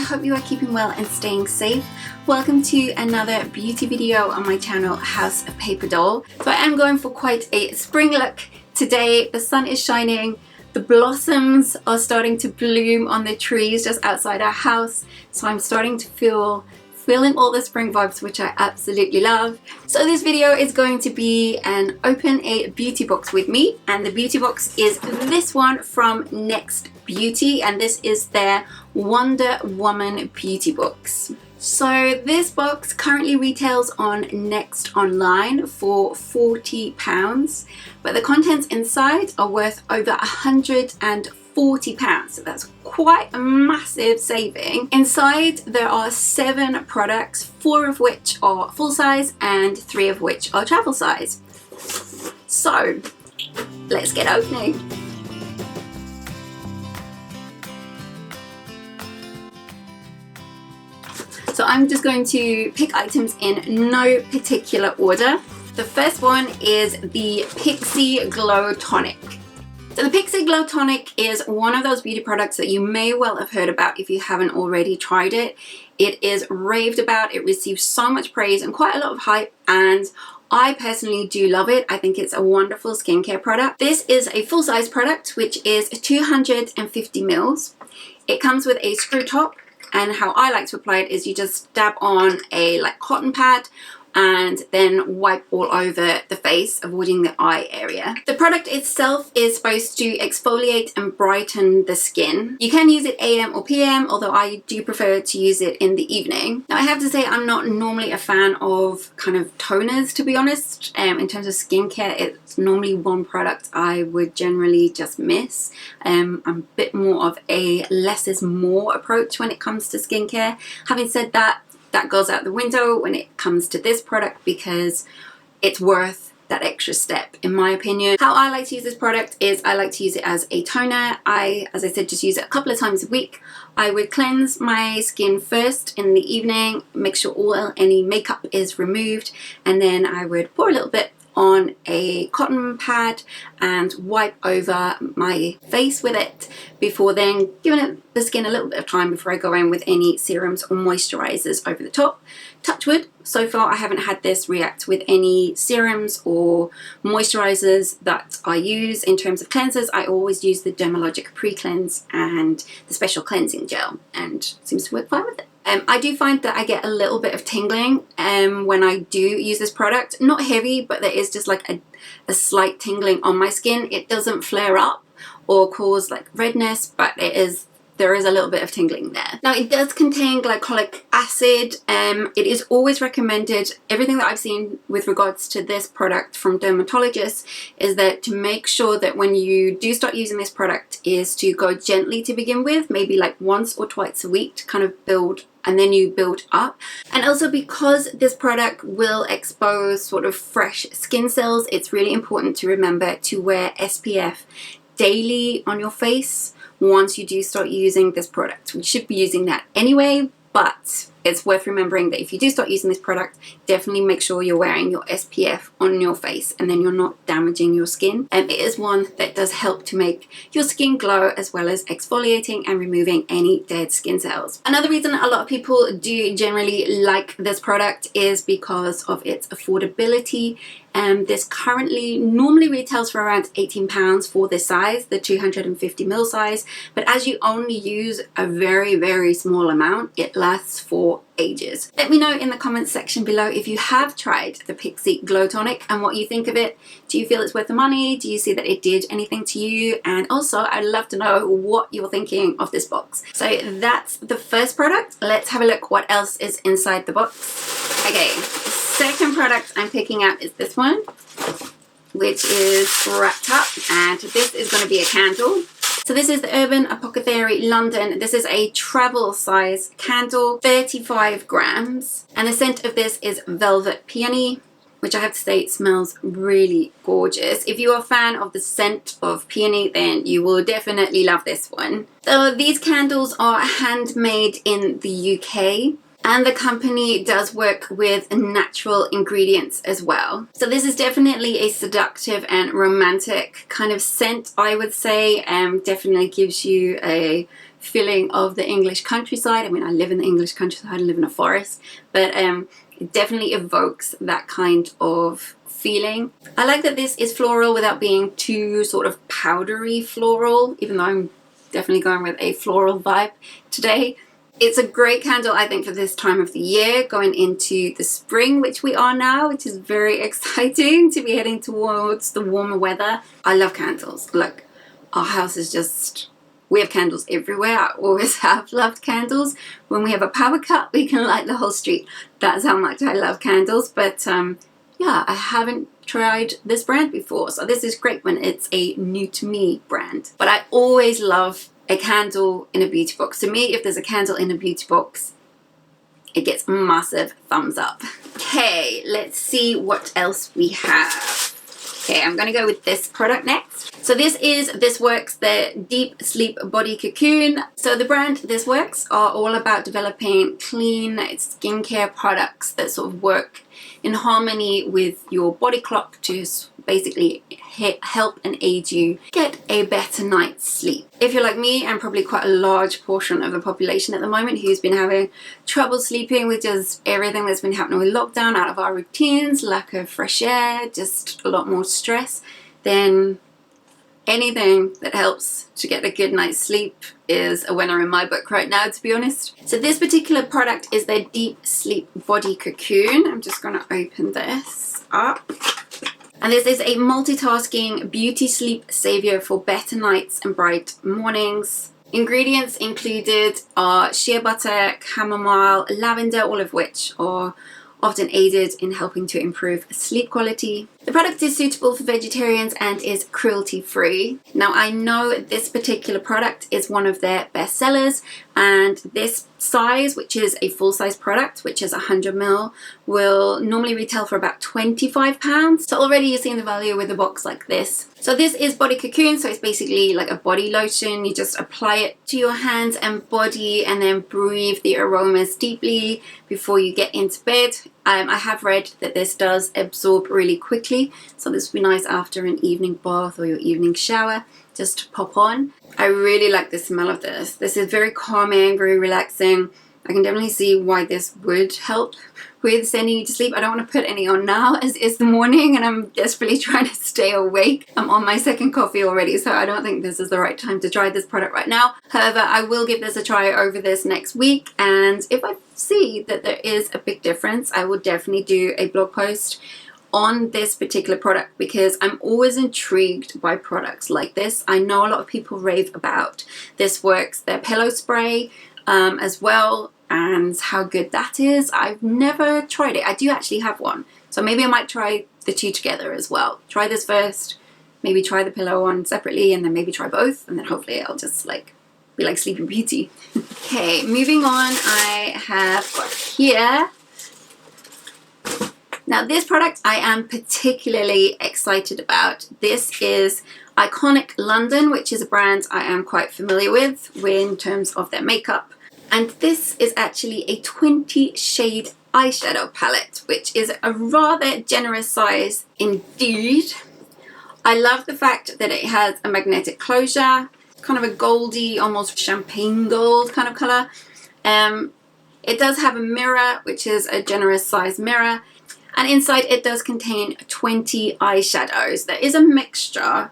hope you are keeping well and staying safe. Welcome to another beauty video on my channel, House of Paper Doll. So I am going for quite a spring look today. The sun is shining, the blossoms are starting to bloom on the trees just outside our house. So I'm starting to feeling all the spring vibes, which I absolutely love. So this video is going to be an open a beauty box with me, and the beauty box is this one from Next Beauty, and this is their Wonder Woman beauty box. So this box currently retails on Next online for £40, but the contents inside are worth over £140, so that's quite a massive saving. Inside there are 7 products, 4 of which are full size and 3 of which are travel size. So let's get opening. So I'm just going to pick items in no particular order. The first one is the Pixi Glow Tonic. So the Pixi Glow Tonic is one of those beauty products that you may well have heard about if you haven't already tried it. It is raved about, it receives so much praise and quite a lot of hype, and I personally do love it. I think it's a wonderful skincare product. This is a full-size product, which is 250 mils. It comes with a screw top, and how I like to apply it is you just dab on a cotton pad and then wipe all over the face, avoiding the eye area. The product itself is supposed to exfoliate and brighten the skin. You can use it AM or PM, although I do prefer to use it in the evening. Now I have to say I'm not normally a fan of kind of toners, to be honest. In terms of skincare, it's normally one product I would generally just miss. I'm a bit more of a less is more approach when it comes to skincare. Having said that, that goes out the window when it comes to this product because it's worth that extra step, in my opinion. How I like to use this product is I like to use it as a toner. As I said, just use it a couple of times a week. I would cleanse my skin first in the evening, make sure any makeup is removed, and then I would pour a little bit on a cotton pad and wipe over my face with it before then giving the skin a little bit of time before I go in with any serums or moisturizers over the top. Touch wood, so far I haven't had this react with any serums or moisturizers that I use. In terms of cleansers, I always use the Dermalogic Pre-Cleanse and the Special Cleansing Gel, and seems to work fine with it. I do find that I get a little bit of tingling when I do use this product. Not heavy, but there is just like a slight tingling on my skin. It doesn't flare up or cause like redness, but there is a little bit of tingling there. Now it does contain glycolic acid. It is always recommended, everything that I've seen with regards to this product from dermatologists is that to make sure that when you do start using this product is to go gently to begin with, maybe like once or twice a week to kind of build, and then you build up. And also because this product will expose sort of fresh skin cells, it's really important to remember to wear SPF daily on your face once you do start using this product. We should be using that anyway, but it's worth remembering that if you do start using this product, definitely make sure you're wearing your SPF on your face and then you're not damaging your skin. And it is one that does help to make your skin glow, as well as exfoliating and removing any dead skin cells. Another reason a lot of people do generally like this product is because of its affordability. This currently normally retails for around £18 for this size, the 250 ml size, but as you only use a very, very small amount, it lasts for ages. Let me know in the comments section below if you have tried the Pixi Glow Tonic and what you think of it. Do you feel it's worth the money? Do you see that it did anything to you? And also I'd love to know what you're thinking of this box. So that's the first product. Let's have a look what else is inside the box. Okay, the second product I'm picking up is this one, which is wrapped up, and this is going to be a candle. So this is the Urban Apothecary London. This is a travel size candle, 35 grams. And the scent of this is Velvet Peony, which I have to say it smells really gorgeous. If you are a fan of the scent of peony, then you will definitely love this one. So these candles are handmade in the UK. And the company does work with natural ingredients as well. So this is definitely a seductive and romantic kind of scent, I would say. Definitely gives you a feeling of the English countryside. I mean, I live in the English countryside, I live in a forest, but it definitely evokes that kind of feeling. I like that this is floral without being too sort of powdery floral, even though I'm definitely going with a floral vibe today. It's a great candle, I think, for this time of the year, going into the spring, which we are now, which is very exciting to be heading towards the warmer weather. I love candles. Like, our house is just, we have candles everywhere. I always have loved candles. When we have a power cut, we can light the whole street. That's how much I love candles. But yeah, I haven't tried this brand before, so this is great when it's a new to me brand. But I always love a candle in a beauty box. To me, if there's a candle in a beauty box, it gets massive thumbs up. Okay, let's see what else we have. Okay, I'm gonna go with this product next. So This Works, the Deep Sleep Body Cocoon. So the brand This Works are all about developing clean skincare products that sort of work in harmony with your body clock to basically help and aid you get a better night's sleep. If you're like me, and probably quite a large portion of the population at the moment who's been having trouble sleeping with just everything that's been happening with lockdown, out of our routines, lack of fresh air, just a lot more stress, then anything that helps to get a good night's sleep is a winner in my book right now, to be honest. So this particular product is their Deep Sleep Body Cocoon. I'm just going to open this up. And this is a multitasking beauty sleep savior for better nights and bright mornings. Ingredients included are shea butter, chamomile, lavender, all of which are often aided in helping to improve sleep quality. The product is suitable for vegetarians and is cruelty-free. Now, I know this particular product is one of their best sellers, and this size, which is a full-size product, which is 100 ml, will normally retail for about £25. So already you're seeing the value with a box like this. So this is Body Cocoon, so it's basically like a body lotion. You just apply it to your hands and body and then breathe the aromas deeply before you get into bed. I have read that this does absorb really quickly, so this would be nice after an evening bath or your evening shower, just to pop on. I really like the smell of this. This is very calming, very relaxing. I can definitely see why this would help with sending you to sleep. I don't want to put any on now as it's the morning and I'm desperately trying to stay awake. I'm on my second coffee already, so I don't think this is the right time to try this product right now. However, I will give this a try over this next week, and if I see that there is a big difference, I will definitely do a blog post on this particular product, because I'm always intrigued by products like this. I know a lot of people rave about This Works, their pillow spray as well, and how good that is. I've never tried it. I do actually have one, so maybe I might try the two together as well. Try this first, maybe try the pillow one separately, and then maybe try both, and then hopefully I'll just be like Sleeping Beauty. Okay, moving on, I have got here. Now this product I am particularly excited about. This is Iconic London, which is a brand I am quite familiar with in terms of their makeup. And this is actually a 20 shade eyeshadow palette, which is a rather generous size indeed. I love the fact that it has a magnetic closure, kind of a goldy, almost champagne gold kind of color. It does have a mirror, which is a generous size mirror. And inside it does contain 20 eyeshadows. There is a mixture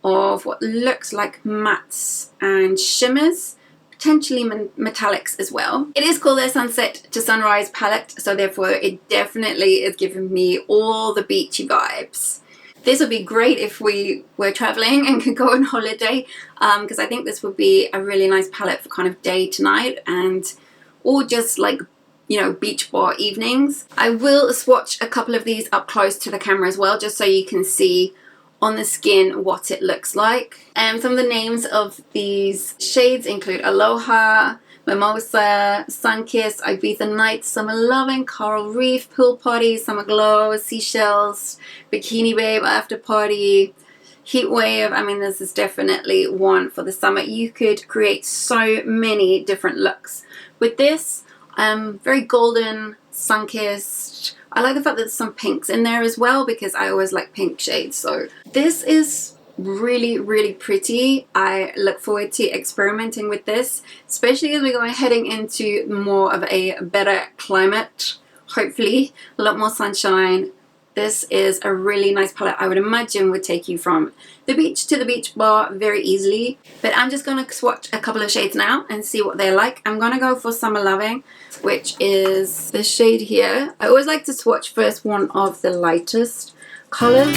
of what looks like mattes and shimmers, potentially metallics as well. It is called their Sunset to Sunrise palette, so therefore it definitely is giving me all the beachy vibes. This would be great if we were traveling and could go on holiday, because I think this would be a really nice palette for kind of day to night, and or just like, you know, beach bar evenings. I will swatch a couple of these up close to the camera as well, just so you can see on the skin what it looks like. Some of the names of these shades include Aloha, Mimosa, Sunkissed, Ibiza Night, Summer Loving, Coral Reef, Pool Party, Summer Glow, Seashells, Bikini Babe, After Party, Heat Wave. I mean, this is definitely one for the summer. You could create so many different looks with this. Very golden, sun-kissed. I like the fact that there's some pinks in there as well, because I always like pink shades. So this is really pretty. I look forward to experimenting with this, especially as we're going heading into more of a better climate, hopefully a lot more sunshine. This is a really nice palette. I would imagine would take you from the beach to the beach bar very easily. But I'm just going to swatch a couple of shades now and see what they're like. I'm going to go for Summer Loving, which is the shade here. I always like to swatch first one of the lightest colors.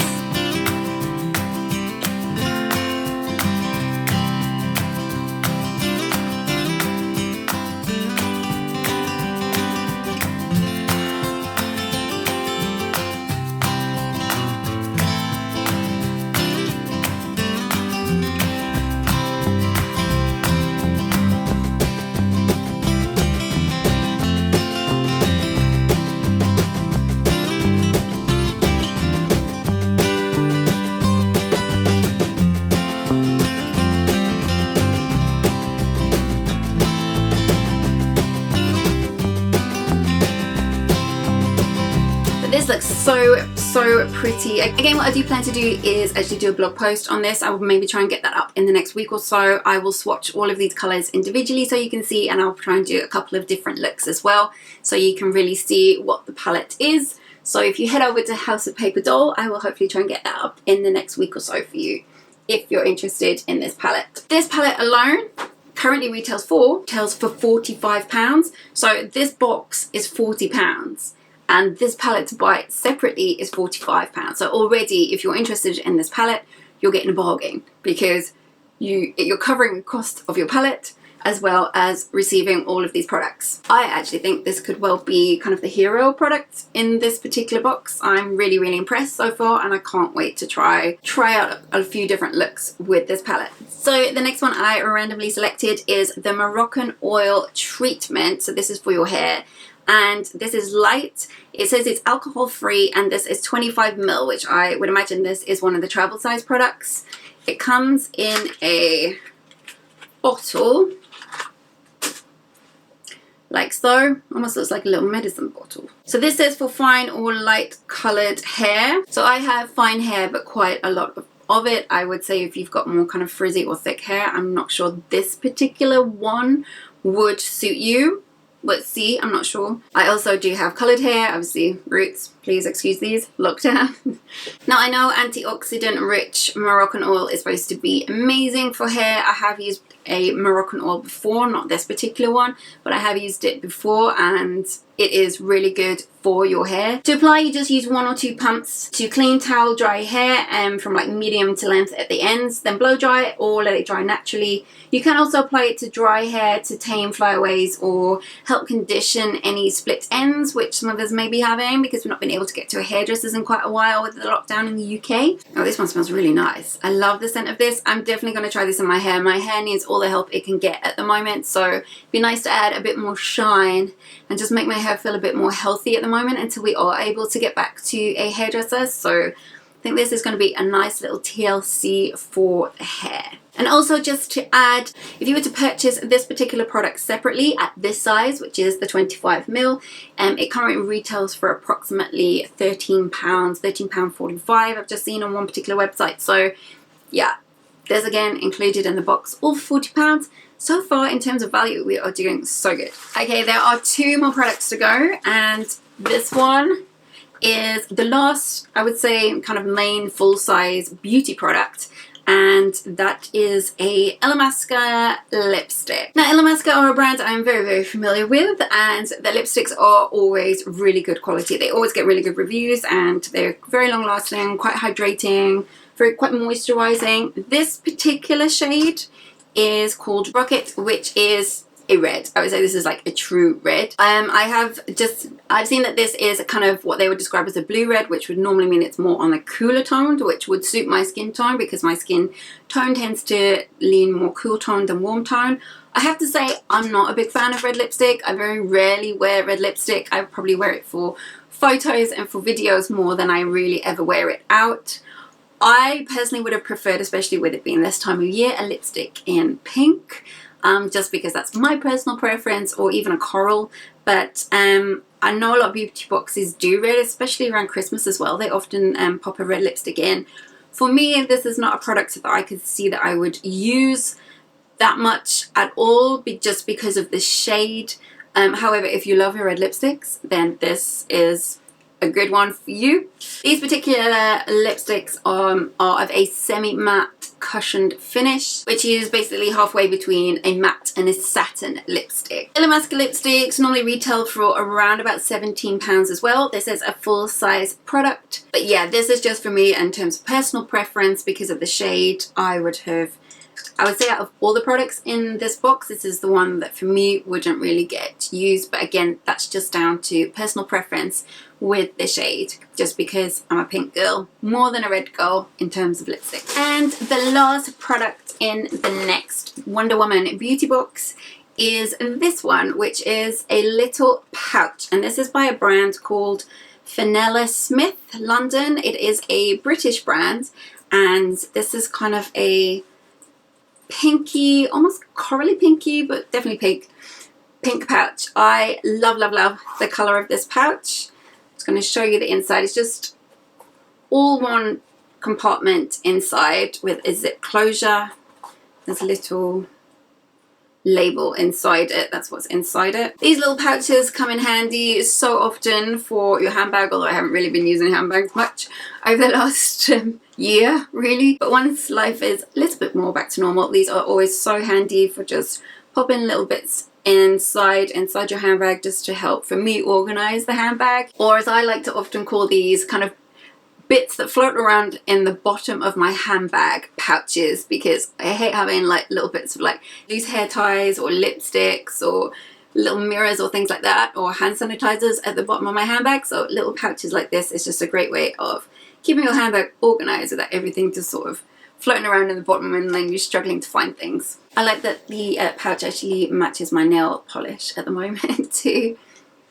This looks so pretty. Again, what I do plan to do is actually do a blog post on this. I will maybe try and get that up in the next week or so. I will swatch all of these colors individually so you can see, and I'll try and do a couple of different looks as well so you can really see what the palette is. So if you head over to House of Paper Doll, I will hopefully try and get that up in the next week or so for you if you're interested in this palette. This palette alone currently retails for £45. So this box is £40. And this palette to buy separately is £45. So already, if you're interested in this palette, you're getting a bargain, because you're covering the cost of your palette as well as receiving all of these products. I actually think this could well be kind of the hero product in this particular box. I'm really impressed so far, and I can't wait to try out a few different looks with this palette. So the next one I randomly selected is the Moroccan Oil Treatment. So this is for your hair. And this is light. It says it's alcohol free, and this is 25 ml, which I would imagine this is one of the travel size products. It comes in a bottle like so. Almost looks like a little medicine bottle. So this says for fine or light colored hair. So I have fine hair, but quite a lot of it. I would say if you've got more kind of frizzy or thick hair, I'm not sure this particular one would suit you. Let's see, I'm not sure. I also do have coloured hair, obviously roots, please excuse these, lockdown. Now I know antioxidant rich Moroccan oil is supposed to be amazing for hair. I have used a Moroccan oil before, not this particular one, but I have used it before, and it is really good for your hair. To apply, you just use 1 or 2 pumps to clean, towel dry hair from like medium to length at the ends, then blow dry it or let it dry naturally. You can also apply it to dry hair to tame flyaways or help condition any split ends, which some of us may be having because we've not been able to get to a hairdresser's in quite a while with the lockdown in the UK. Oh, this one smells really nice. I love the scent of this. I'm definitely going to try this in my hair. My hair needs all the help it can get at the moment, so it'd be nice to add a bit more shine and just make my hair feel a bit more healthy at the moment until we are able to get back to a hairdresser. So I think this is going to be a nice little TLC for the hair. And also, just to add, if you were to purchase this particular product separately at this size, which is the 25 ml, it currently retails for approximately £13, £13.45 I've just seen on one particular website. So yeah, there's again included in the box, all for £40. So far in terms of value, we are doing so good. Okay, there are 2 more products to go, and this one is the last, I would say, kind of main full-size beauty product, and that is a Illamasqua lipstick. Now, Illamasqua are a brand I'm very familiar with, and their lipsticks are always really good quality. They always get really good reviews, and they're very long lasting, quite hydrating, quite moisturizing. This particular shade is called Rocket, which is a red. I would say this is like a true red. I've seen that this is kind of what they would describe as a blue red, which would normally mean it's more on the cooler toned, which would suit my skin tone because my skin tone tends to lean more cool toned than warm tone. I have to say I'm not a big fan of red lipstick. I very rarely wear red lipstick. I probably wear it for photos and for videos more than I really ever wear it out. I personally would have preferred, especially with it being this time of year, a lipstick in pink, just because that's my personal preference, or even a coral. But I know a lot of beauty boxes do red, especially around Christmas as well. They often pop a red lipstick in For me, this is not a product that I could see that I would use that much at all, just because of the shade. However, if you love your red lipsticks, then this is a good one for you. These particular lipsticks are of a semi-matte cushioned finish, which is basically halfway between a matte and a satin lipstick. Illamasqua lipsticks normally retail for around about £17 as well. This is a full size product, but yeah, this is just for me in terms of personal preference because of the shade. I would say out of all the products in this box, this is the one that for me wouldn't really get used. But again, that's just down to personal preference with the shade, just because I'm a pink girl more than a red girl in terms of lipstick. And the last product in the next Wonder Woman beauty box is this one, which is a little pouch. And this is by a brand called Fenella Smith London. It is a British brand, and this is kind of a pinky, almost corally pinky, but definitely pink pouch. I love the color of this pouch. I'm just going to show you the inside. It's just all one compartment inside with a zip closure. There's a little label inside it. That's what's inside it. These little pouches come in handy so often for your handbag, although I haven't really been using handbags much over the last year, really. But once life is a little bit more back to normal, these are always so handy for just popping little bits inside your handbag, just to help, for me, organize the handbag. Or as I like to often call these, kind of bits that float around in the bottom of my handbag pouches, because I hate having like little bits of like loose hair ties or lipsticks or little mirrors or things like that, or hand sanitizers at the bottom of my handbag. So little pouches like this is just a great way of keeping your handbag organized without everything just sort of floating around in the bottom and then you're struggling to find things. I like that the pouch actually matches my nail polish at the moment too.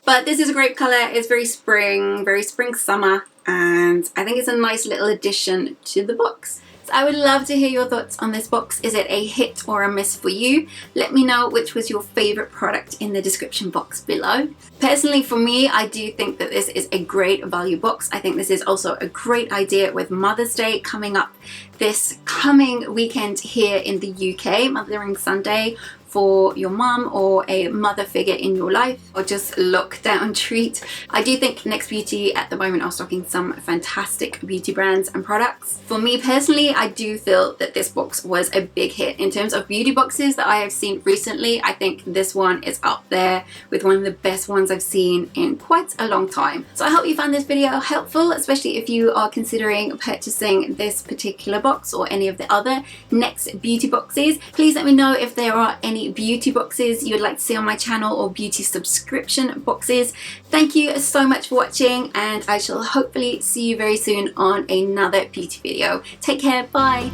But this is a great color. It's very spring summer, and I think it's a nice little addition to the box. So I would love to hear your thoughts on this box. Is it a hit or a miss for you? Let me know which was your favorite product in the description box below. Personally, for me, I do think that this is a great value box. I think this is also a great idea with Mother's Day coming up this coming weekend here in the UK, Mothering Sunday, for your mum or a mother figure in your life, or just lockdown treat. I do think Next Beauty at the moment are stocking some fantastic beauty brands and products. For me personally, I do feel that this box was a big hit. In terms of beauty boxes that I have seen recently, I think this one is up there with one of the best ones I've seen in quite a long time. So I hope you found this video helpful, especially if you are considering purchasing this particular box or any of the other Next Beauty boxes. Please let me know if there are any beauty boxes you would like to see on my channel, or beauty subscription boxes. Thank you so much for watching, and I shall hopefully see you very soon on another beauty video. Take care, bye!